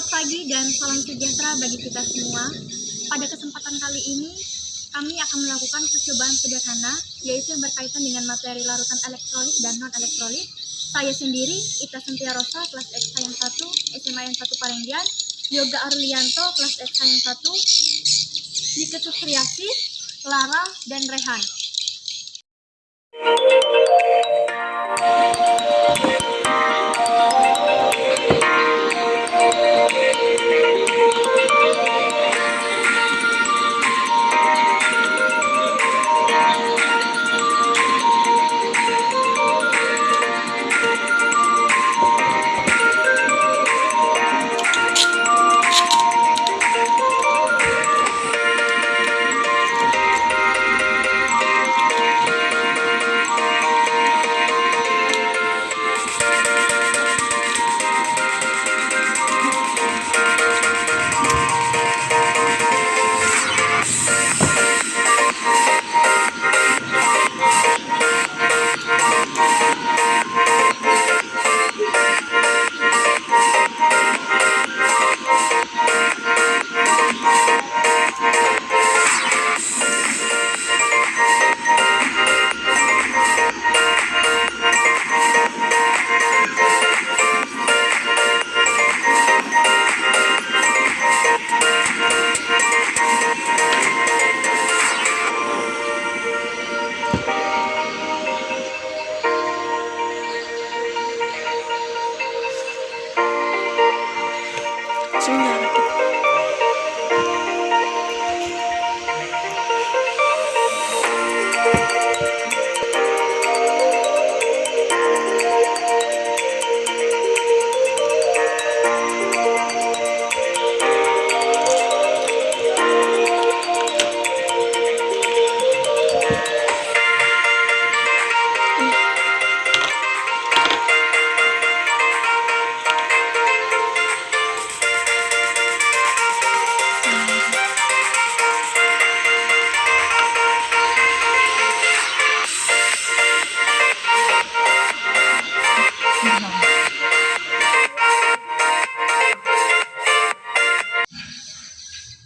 Selamat pagi dan salam sejahtera bagi kita semua. Pada kesempatan kali ini, kami akan melakukan percobaan sederhana, yaitu yang berkaitan dengan materi larutan elektrolit dan non-elektrolit. Saya sendiri, Ita Cynthia Rosa, kelas X Sains 1, SMA N 1 Parenggian, Yoga Arlianto, kelas X Sains 1, Niketut Triasi, Lara, dan Rehan.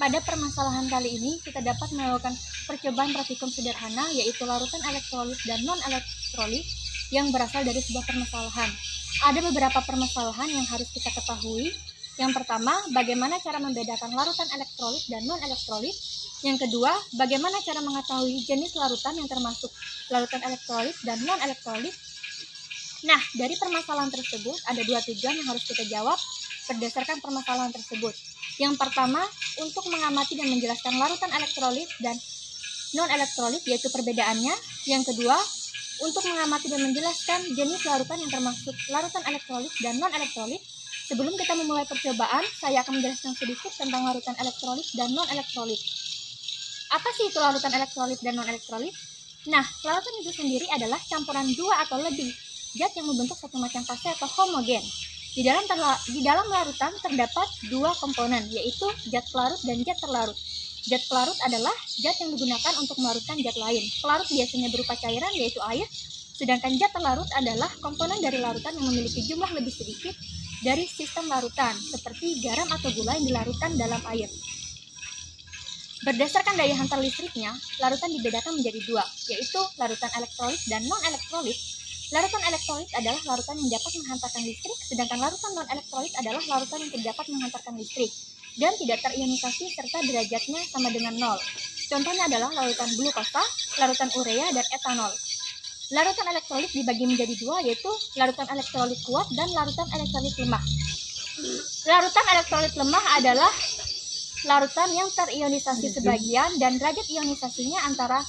Pada permasalahan kali ini, kita dapat melakukan percobaan praktikum sederhana, yaitu larutan elektrolit dan non-elektrolit yang berasal dari sebuah permasalahan. Ada beberapa permasalahan yang harus kita ketahui. Yang pertama, bagaimana cara membedakan larutan elektrolit dan non-elektrolit. Yang kedua, bagaimana cara mengetahui jenis larutan yang termasuk larutan elektrolit dan non-elektrolit. Nah, dari permasalahan tersebut, ada dua tujuan yang harus kita jawab berdasarkan permasalahan tersebut. Yang pertama, untuk mengamati dan menjelaskan larutan elektrolit dan non-elektrolit, yaitu perbedaannya. Yang kedua, untuk mengamati dan menjelaskan jenis larutan yang termasuk larutan elektrolit dan non-elektrolit. Sebelum kita memulai percobaan, saya akan menjelaskan sedikit tentang larutan elektrolit dan non-elektrolit. Apa sih itu larutan elektrolit dan non-elektrolit? Nah, larutan itu sendiri adalah campuran dua atau lebih zat yang membentuk satu macam fase atau homogen. Di dalam larutan terdapat dua komponen, yaitu zat pelarut dan zat terlarut. Zat pelarut adalah zat yang digunakan untuk melarutkan zat lain. Pelarut biasanya berupa cairan, yaitu air, sedangkan zat terlarut adalah komponen dari larutan yang memiliki jumlah lebih sedikit dari sistem larutan, seperti garam atau gula yang dilarutkan dalam air. Berdasarkan daya hantar listriknya, larutan dibedakan menjadi dua, yaitu larutan elektrolit dan non-elektrolit. Larutan elektrolit adalah larutan yang dapat menghantarkan listrik, sedangkan larutan non-elektrolit adalah larutan yang tidak dapat menghantarkan listrik dan tidak terionisasi serta derajatnya sama dengan 0. Contohnya adalah larutan glukosa, larutan urea, dan etanol. Larutan elektrolit dibagi menjadi dua, yaitu larutan elektrolit kuat dan larutan elektrolit lemah. Larutan elektrolit lemah adalah larutan yang terionisasi sebagian dan derajat ionisasinya antara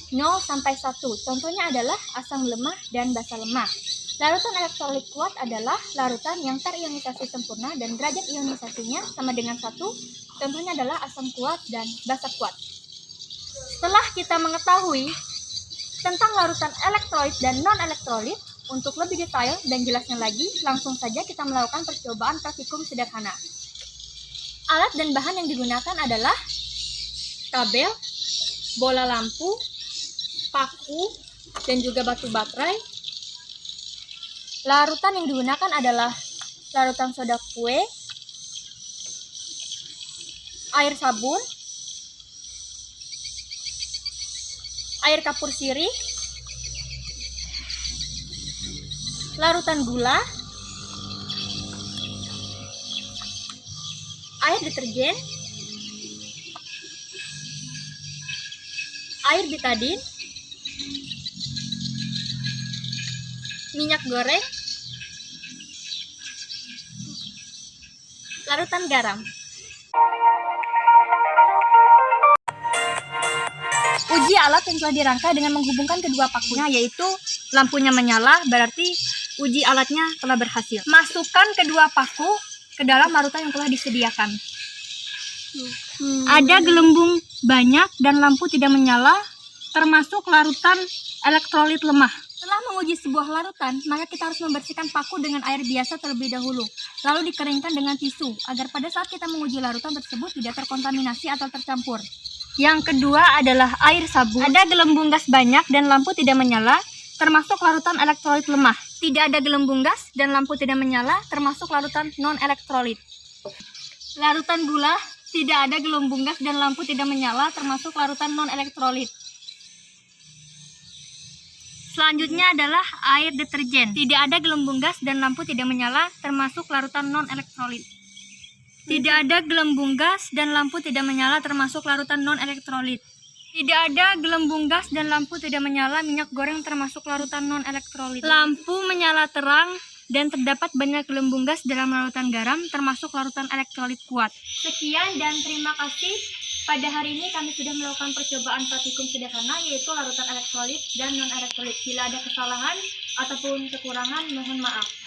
0 sampai 1. Contohnya adalah asam lemah dan basa lemah. Larutan elektrolit kuat adalah larutan yang terionisasi sempurna dan derajat ionisasinya sama dengan 1. Contohnya adalah asam kuat dan basa kuat. Setelah kita mengetahui tentang larutan elektrolit dan non-elektrolit, untuk lebih detail dan jelasnya lagi, langsung saja kita melakukan percobaan praktikum sederhana. Alat dan bahan yang digunakan adalah kabel, bola lampu, paku, dan juga batu baterai. Larutan yang digunakan adalah larutan soda kue, air sabun, air kapur sirih, larutan gula, air deterjen, air betadine, minyak goreng, larutan garam. Uji alat yang telah dirangkai dengan menghubungkan kedua pakunya, yaitu lampunya menyala, berarti uji alatnya telah berhasil. Masukkan kedua paku ke dalam larutan yang telah disediakan. Ada gelembung banyak dan lampu tidak menyala, termasuk larutan elektrolit lemah. Setelah menguji sebuah larutan, maka kita harus membersihkan paku dengan air biasa terlebih dahulu, lalu dikeringkan dengan tisu, agar pada saat kita menguji larutan tersebut tidak terkontaminasi atau tercampur. Yang kedua adalah air sabun. Ada gelembung gas banyak dan lampu tidak menyala, termasuk larutan elektrolit lemah. Tidak ada gelembung gas dan lampu tidak menyala, termasuk larutan non-elektrolit. Larutan gula, tidak ada gelembung gas dan lampu tidak menyala, termasuk larutan non-elektrolit. Selanjutnya adalah air deterjen. Tidak ada gelembung gas dan lampu tidak menyala, termasuk larutan non-elektrolit. Tidak ada gelembung gas dan lampu tidak menyala, termasuk larutan non-elektrolit. Tidak ada gelembung gas dan lampu tidak menyala, minyak goreng termasuk larutan non-elektrolit. Lampu menyala terang dan terdapat banyak gelembung gas dalam larutan garam, termasuk larutan elektrolit kuat. Sekian dan terima kasih. Pada hari ini kami sudah melakukan percobaan praktikum sederhana, yaitu larutan elektrolit dan non-elektrolit. Bila ada kesalahan ataupun kekurangan, mohon maaf.